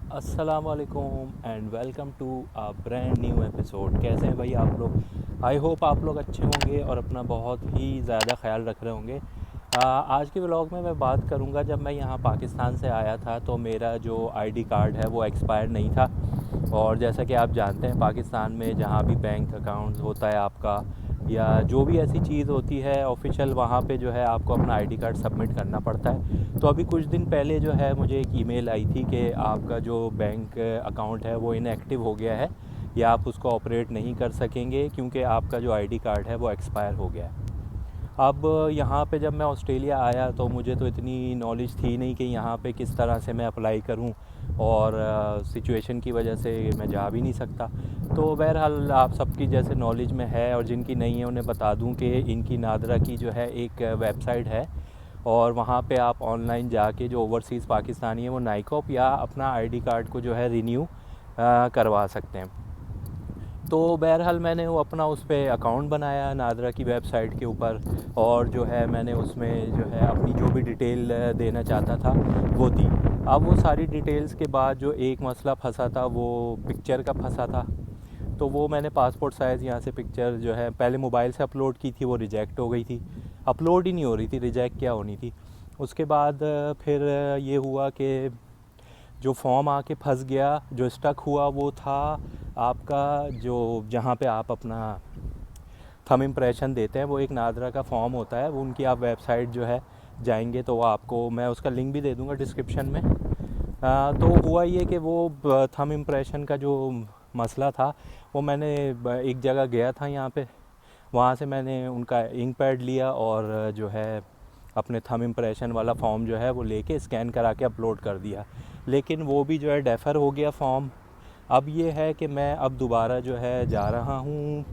अस्सलामुअलैकुम and welcome to a brand new episode. कैसे हैं भाई आप लोग? आई होप आप लोग अच्छे होंगे और अपना बहुत ही ज़्यादा ख्याल रख रहे होंगे। आज के व्लॉग में मैं बात करूंगा, जब मैं यहाँ पाकिस्तान से आया था तो मेरा जो आईडी कार्ड है वो एक्सपायर नहीं था। और जैसा कि आप जानते हैं, पाकिस्तान में जहाँ भी बैंक अकाउंट होता है आपका, या जो भी ऐसी चीज़ होती है ऑफिशियल, वहाँ पे जो है आपको अपना आईडी कार्ड सबमिट करना पड़ता है। तो अभी कुछ दिन पहले जो है मुझे एक ईमेल आई थी कि आपका जो बैंक अकाउंट है वो इनएक्टिव हो गया है, या आप उसको ऑपरेट नहीं कर सकेंगे क्योंकि आपका जो आईडी कार्ड है वो एक्सपायर हो गया है। अब यहाँ पे जब मैं ऑस्ट्रेलिया आया तो मुझे तो इतनी नॉलेज थी नहीं कि यहाँ पे किस तरह से मैं अप्लाई करूँ, और सिचुएशन की वजह से मैं जा भी नहीं सकता। तो बहरहाल आप सबकी जैसे नॉलेज में है, और जिनकी नहीं है उन्हें बता दूँ कि इनकी नादरा की जो है एक वेबसाइट है, और वहाँ पे आप ऑनलाइन जाके जो ओवरसीज़ पाकिस्तानी है वो नाइकॉप या अपना आईडी कार्ड को जो है रिन्यू करवा सकते हैं। तो बहरहाल मैंने वो अपना उस पर अकाउंट बनाया नादरा की वेबसाइट के ऊपर, और जो है मैंने उसमें जो है अपनी जो भी डिटेल देना चाहता था वो दी। अब वो सारी डिटेल्स के बाद जो एक मसला फंसा था वो पिक्चर का फंसा था। तो वो मैंने पासपोर्ट साइज़ यहाँ से पिक्चर जो है पहले मोबाइल से अपलोड की थी, वो रिजेक्ट हो गई थी। अपलोड ही नहीं हो रही थी, रिजेक्ट क्या होनी थी। उसके बाद फिर ये हुआ कि जो फॉर्म आके फंस गया, जो स्टक हुआ वो था आपका जो जहाँ पे आप अपना थंब इम्प्रेशन देते हैं, वो एक नादरा का फॉर्म होता है। वो उनकी आप वेबसाइट जो है जाएंगे तो वो आपको, मैं उसका लिंक भी दे दूँगा डिस्क्रिप्शन में। तो हुआ ये कि वो थंब इम्प्रेशन का जो मसला था वो मैंने एक जगह गया था यहाँ पे, वहाँ से मैंने उनका इंक पैड लिया और जो है अपने थंब इम्प्रेशन वाला फॉर्म जो है वो लेके स्कैन करा के अपलोड कर दिया। लेकिन वो भी जो है डेफ़र हो गया फॉर्म। अब ये है कि मैं अब दोबारा जो है जा रहा हूँ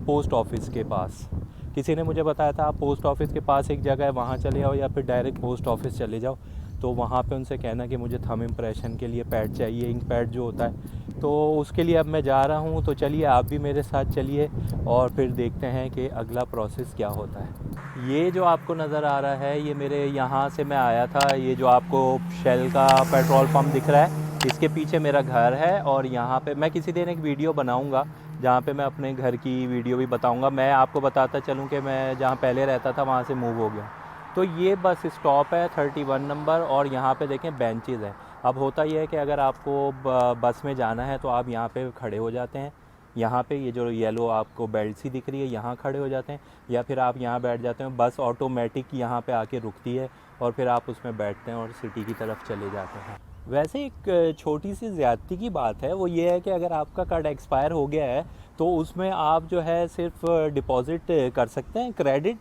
पोस्ट ऑफिस के पास। किसी ने मुझे बताया था आप पोस्ट ऑफिस के पास एक जगह है वहाँ चले जाओ, या फिर डायरेक्ट पोस्ट ऑफिस चले जाओ। तो वहाँ पे उनसे कहना कि मुझे थंब इम्प्रेशन के लिए पैड चाहिए, इंक पैड जो होता है। तो उसके लिए अब मैं जा रहा हूँ। तो चलिए आप भी मेरे साथ चलिए और फिर देखते हैं कि अगला प्रोसेस क्या होता है। ये जो आपको नज़र आ रहा है, ये मेरे यहाँ से मैं आया था। ये जो आपको शेल का पेट्रोल पंप दिख रहा है, इसके पीछे मेरा घर है। और यहाँ पे मैं किसी दिन एक वीडियो बनाऊँगा जहाँ पे मैं अपने घर की वीडियो भी बताऊँगा। मैं आपको बताता चलूँ कि मैं जहाँ पहले रहता था वहाँ से मूव हो गया। तो ये बस स्टॉप है 31 नंबर, और यहाँ पे देखें बेंचेज़ हैं। अब होता यह है कि अगर आपको बस में जाना है तो आप यहाँ पे खड़े हो जाते हैं। यहाँ पे ये जो येलो आपको बेल्ट सी दिख रही है, यहाँ खड़े हो जाते हैं, या फिर आप यहाँ बैठ जाते हैं। बस ऑटोमेटिक यहाँ पे आके रुकती है और फिर आप उसमें बैठते हैं और सिटी की तरफ चले जाते हैं। वैसे एक छोटी सी ज़्यादती की बात है, वो ये है कि अगर आपका कार्ड एक्सपायर हो गया है तो उसमें आप जो है सिर्फ डिपॉज़िट कर सकते हैं, क्रेडिट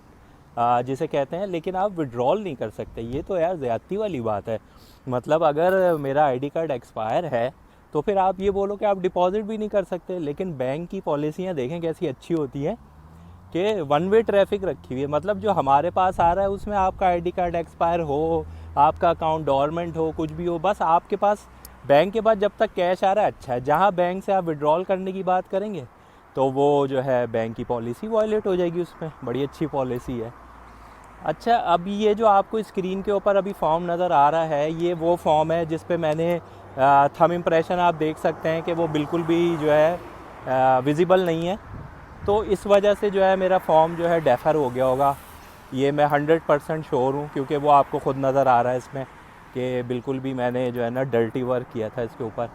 जिसे कहते हैं, लेकिन आप विड्रॉल नहीं कर सकते। ये तो यार ज़्यादती वाली बात है। मतलब अगर मेरा आईडी कार्ड एक्सपायर है तो फिर आप ये बोलो कि आप डिपॉज़िट भी नहीं कर सकते। लेकिन बैंक की पॉलिसियाँ देखें कैसी अच्छी होती हैं कि वन वे ट्रैफिक रखी हुई है। मतलब जो हमारे पास आ रहा है उसमें आपका आईडी कार्ड एक्सपायर हो, आपका अकाउंट डोरमेंट हो, कुछ भी हो, बस आपके पास बैंक के पास जब तक कैश आ रहा है अच्छा है। जहाँ बैंक से आप विड्रॉल करने की बात करेंगे तो वो जो है बैंक की पॉलिसी वायलेट हो जाएगी। उसमें बड़ी अच्छी पॉलिसी है। अच्छा, अभी ये जो आपको स्क्रीन के ऊपर अभी फॉर्म नज़र आ रहा है, ये वो फॉर्म है जिस पे मैंने थंब इम्प्रेशन आप देख सकते हैं कि वो बिल्कुल भी जो है विजिबल नहीं है। तो इस वजह से जो है मेरा फॉर्म जो है डेफर हो गया होगा। ये मैं 100% श्योर हूँ, क्योंकि वो आपको ख़ुद नज़र आ रहा है इसमें कि बिल्कुल भी मैंने जो है ना डर्टी वर्क किया था इसके ऊपर।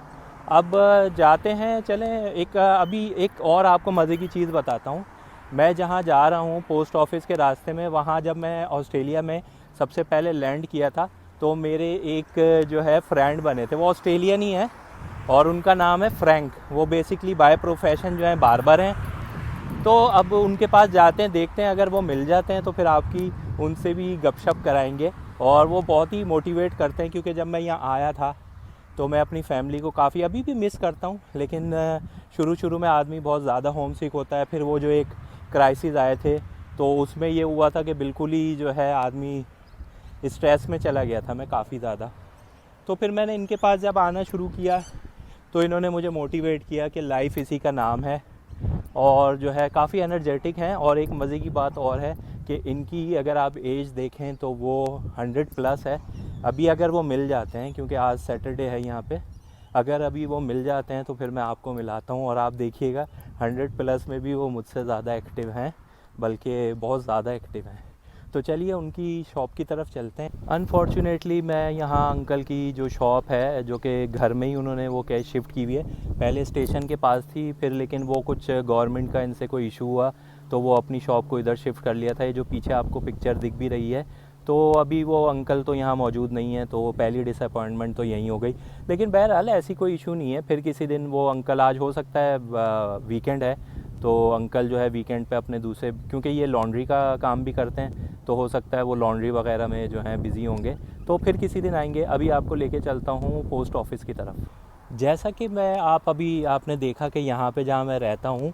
अब जाते हैं, चलें। अभी एक और आपको मज़े की चीज़ बताता हूँ। मैं जहाँ जा रहा हूँ पोस्ट ऑफिस के रास्ते में, वहाँ जब मैं ऑस्ट्रेलिया में सबसे पहले लैंड किया था तो मेरे एक जो है फ्रेंड बने थे, वो ऑस्ट्रेलियन ही हैं और उनका नाम है फ्रैंक। वो बेसिकली बाय प्रोफेशन जो है बार्बर हैं। तो अब उनके पास जाते हैं, देखते हैं अगर वो मिल जाते हैं तो फिर आपकी उनसे भी गपशप कराएंगे। और वो बहुत ही मोटिवेट करते हैं, क्योंकि जब मैं यहाँ आया था तो मैं अपनी फ़ैमिली को काफ़ी अभी भी मिस करता हूँ। लेकिन शुरू शुरू में आदमी बहुत ज़्यादा होम सिक होता है। फिर वो जो एक क्राइसिस आए थे तो उसमें ये हुआ था कि बिल्कुल ही जो है आदमी स्ट्रेस में चला गया था मैं काफ़ी ज़्यादा। तो फिर मैंने इनके पास जब आना शुरू किया तो इन्होंने मुझे मोटिवेट किया कि लाइफ इसी का नाम है, और जो है काफ़ी एनर्जेटिक हैं। और एक मज़े की बात और है कि इनकी अगर आप एज देखें तो वो 100 प्लस है। अभी अगर वो मिल जाते हैं, क्योंकि आज सैटरडे है यहाँ पे, अगर अभी वो मिल जाते हैं तो फिर मैं आपको मिलाता हूँ। और आप देखिएगा 100+ में भी वो मुझसे ज़्यादा एक्टिव हैं, बल्कि बहुत ज़्यादा एक्टिव हैं। तो चलिए उनकी शॉप की तरफ चलते हैं। अनफॉर्चुनेटली मैं यहाँ अंकल की जो शॉप है, जो कि घर में ही उन्होंने वो कैश शिफ्ट की हुई है, पहले स्टेशन के पास थी, फिर लेकिन वो कुछ गवर्नमेंट का इनसे कोई इशू हुआ तो वो अपनी शॉप को इधर शिफ्ट कर लिया था। ये जो पीछे आपको पिक्चर दिख भी रही है, तो अभी वो अंकल तो यहाँ मौजूद नहीं है, तो पहली डिसअपॉइंटमेंट तो यहीं हो गई। लेकिन बहरहाल ऐसी कोई इशू नहीं है, फिर किसी दिन वो अंकल, आज हो सकता है वीकेंड है तो अंकल जो है वीकेंड पे अपने दूसरे, क्योंकि ये लॉन्ड्री का काम भी करते हैं, तो हो सकता है वो लॉन्ड्री वगैरह में जो है बिज़ी होंगे, तो फिर किसी दिन आएंगे। अभी आपको लेके चलता हूँ पोस्ट ऑफिस की तरफ। जैसा कि मैं आपने देखा कि यहाँ पे जहाँ मैं रहता हूँ,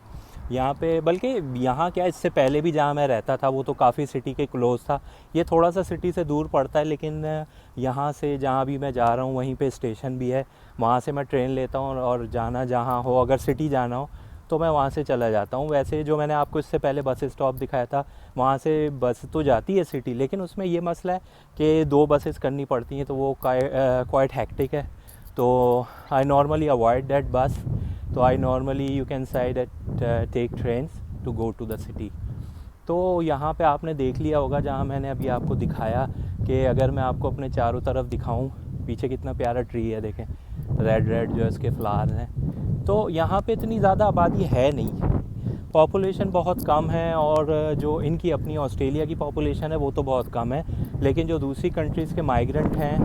यहाँ पे, बल्कि यहाँ क्या, इससे पहले भी जहाँ मैं रहता था वो तो काफ़ी सिटी के क्लोज़ था। ये थोड़ा सा सिटी से दूर पड़ता है, लेकिन यहाँ से जहाँ भी मैं जा रहा हूँ वहीं पे स्टेशन भी है, वहाँ से मैं ट्रेन लेता हूँ और जाना जहाँ हो, अगर सिटी जाना हो तो मैं वहाँ से चला जाता हूँ। वैसे जो मैंने आपको इससे पहले बस स्टॉप दिखाया था, वहाँ से बस तो जाती है सिटी, लेकिन उसमें ये मसला है कि 2 बसेस करनी पड़ती हैं, तो वो क्वाइट हैक्टिक है। तो I normally avoid that bus, तो I normally, you can say that, take trains to go to the city. तो यहाँ पे आपने देख लिया होगा जहाँ मैंने अभी आपको दिखाया कि अगर मैं आपको अपने चारों तरफ दिखाऊं, पीछे कितना प्यारा ट्री है, देखें रेड रेड जो है इसके फ्लावर हैं। तो यहाँ पे इतनी ज़्यादा आबादी है नहीं, पॉपुलेशन बहुत कम है, और जो इनकी अपनी ऑस्ट्रेलिया की पॉपुलेशन है वो तो बहुत कम है, लेकिन जो दूसरी कंट्रीज़ के माइग्रेंट हैं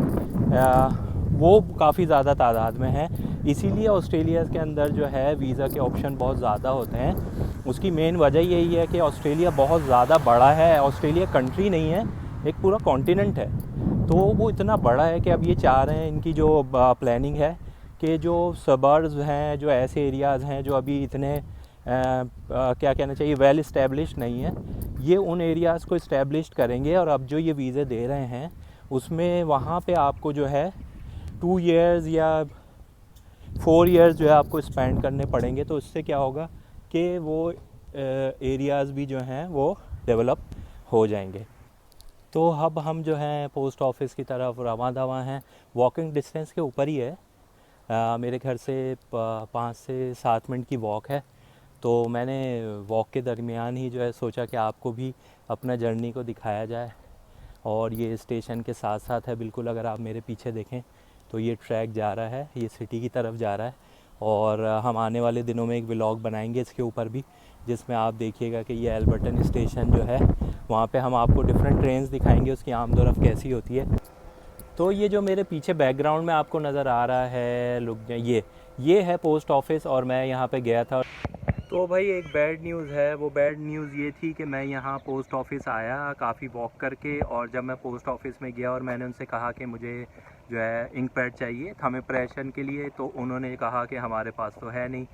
वो काफ़ी ज़्यादा तादाद में है। इसीलिए ऑस्ट्रेलिया के अंदर जो है वीज़ा के ऑप्शन बहुत ज़्यादा होते हैं। उसकी मेन वजह यही है कि ऑस्ट्रेलिया बहुत ज़्यादा बड़ा है। ऑस्ट्रेलिया कंट्री नहीं है, एक पूरा कॉन्टिनेंट है, तो वो इतना बड़ा है कि अब ये चाह रहे हैं, इनकी जो प्लानिंग है कि जो सबर्ब्स हैं, जो ऐसे एरियाज़ हैं जो अभी इतने क्या कहना चाहिए, वेल इस्टेब्लिश नहीं है, ये उन एरियाज़ को इस्टेब्लिश करेंगे। और अब जो ये वीज़े दे रहे हैं उसमें वहाँ पे आपको जो है 2 इयर्स या 4 इयर्स जो है आपको स्पेंड करने पड़ेंगे। तो इससे क्या होगा कि वो एरियाज़ भी जो हैं वो डेवलप हो जाएंगे। तो अब हम जो हैं पोस्ट ऑफिस की तरफ रवां दवा हैं, वॉकिंग डिस्टेंस के ऊपर ही है, मेरे घर से 5 से 7 मिनट की वॉक है। तो मैंने वॉक के दरमियान ही जो है सोचा कि आपको भी अपना जर्नी को दिखाया जाए। और ये स्टेशन के साथ साथ है बिल्कुल, अगर आप मेरे पीछे देखें तो ये ट्रैक जा रहा है, ये सिटी की तरफ जा रहा है। और हम आने वाले दिनों में एक व्लॉग बनाएंगे इसके ऊपर भी, जिसमें आप देखिएगा कि ये एल्बर्टन स्टेशन जो है, वहाँ पे हम आपको डिफरेंट ट्रेन्स दिखाएंगे, उसकी आमदोरफ़्त कैसी होती है। तो ये जो मेरे पीछे बैकग्राउंड में आपको नज़र आ रहा है, लोग, ये है पोस्ट ऑफिस, और मैं यहाँ पे गया था। तो भाई एक बैड न्यूज़ है, वो बैड न्यूज़ ये थी कि मैं यहाँ पोस्ट ऑफिस आया काफ़ी वॉक करके, और जब मैं पोस्ट ऑफिस में गया और मैंने उनसे कहा कि मुझे जो है इंक पैड चाहिए थंब इम्प्रेशन के लिए, तो उन्होंने कहा कि हमारे पास तो है नहीं।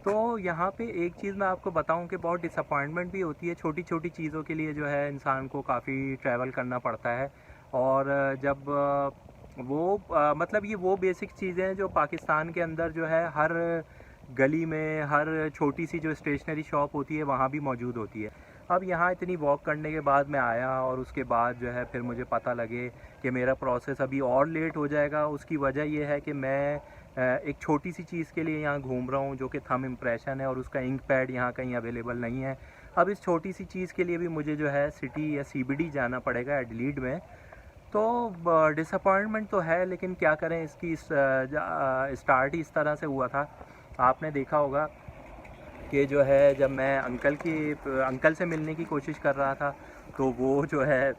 तो यहाँ पे एक चीज़ मैं आपको बताऊँ कि बहुत डिसअपॉइंटमेंट भी होती है, छोटी छोटी चीज़ों के लिए जो है इंसान को काफ़ी ट्रैवल करना पड़ता है। और जब मतलब ये वो बेसिक चीज़ें हैं जो पाकिस्तान के अंदर जो है हर गली में, हर छोटी सी जो स्टेशनरी शॉप होती है वहाँ भी मौजूद होती है। अब यहाँ इतनी वॉक करने के बाद मैं आया, और उसके बाद जो है फिर मुझे पता लगे कि मेरा प्रोसेस अभी और लेट हो जाएगा। उसकी वजह ये है कि मैं एक छोटी सी चीज़ के लिए यहाँ घूम रहा हूँ, जो कि थंब इम्प्रेशन है, और उसका इंक पैड यहाँ कहीं अवेलेबल नहीं है। अब इस छोटी सी चीज़ के लिए भी मुझे जो है सिटी या CBD जाना पड़ेगा, एडिलेड में। तो डिसअपॉइंटमेंट तो है, लेकिन क्या करें, इसकी स्टार्ट ही इस तरह से हुआ था। आपने देखा होगा कि जो है जब मैं अंकल से मिलने की कोशिश कर रहा था, तो वो जो है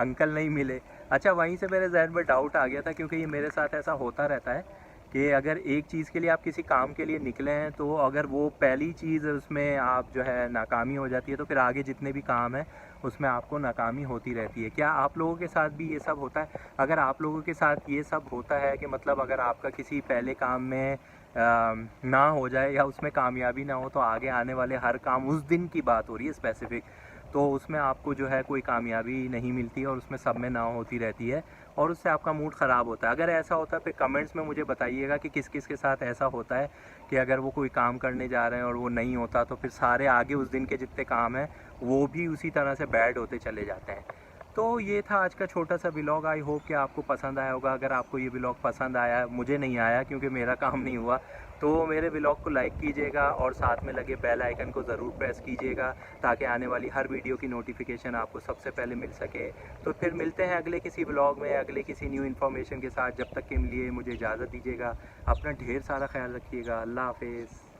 अंकल नहीं मिले। अच्छा, वहीं से मेरे जहन में डाउट आ गया था, क्योंकि ये मेरे साथ ऐसा होता रहता है कि अगर एक चीज़ के लिए आप किसी काम के लिए निकले हैं, तो अगर वो पहली चीज़ उसमें आप जो है नाकामी हो जाती है, तो फिर आगे जितने भी काम हैं उसमें आपको नाकामी होती रहती है। क्या आप लोगों के साथ भी ये सब होता है? अगर आप लोगों के साथ ये सब होता है कि मतलब अगर आपका किसी पहले काम में ना हो जाए या उसमें कामयाबी ना हो, तो आगे आने वाले हर काम, उस दिन की बात हो रही है स्पेसिफ़िक, तो उसमें आपको जो है कोई कामयाबी नहीं मिलती और उसमें सब में ना होती रहती है, और उससे आपका मूड ख़राब होता है। अगर ऐसा होता है फिर कमेंट्स में मुझे बताइएगा कि किस किस के साथ ऐसा होता है कि अगर वो कोई काम करने जा रहे हैं और वो नहीं होता, तो फिर सारे आगे उस दिन के जितने काम हैं वो भी उसी तरह से बैड होते चले जाते हैं। तो ये था आज का छोटा सा व्लॉग। आई होप कि आपको पसंद आया होगा। अगर आपको ये व्लॉग पसंद आया, मुझे नहीं आया क्योंकि मेरा काम नहीं हुआ, तो मेरे व्लॉग को लाइक कीजिएगा और साथ में लगे बेल आइकन को ज़रूर प्रेस कीजिएगा ताकि आने वाली हर वीडियो की नोटिफिकेशन आपको सबसे पहले मिल सके। तो फिर मिलते हैं अगले किसी व्लॉग में, अगले किसी न्यू इन्फॉर्मेशन के साथ। जब तक के लिए मुझे इजाज़त दीजिएगा। अपना ढेर सारा ख्याल रखिएगा। अल्लाह हाफिज़।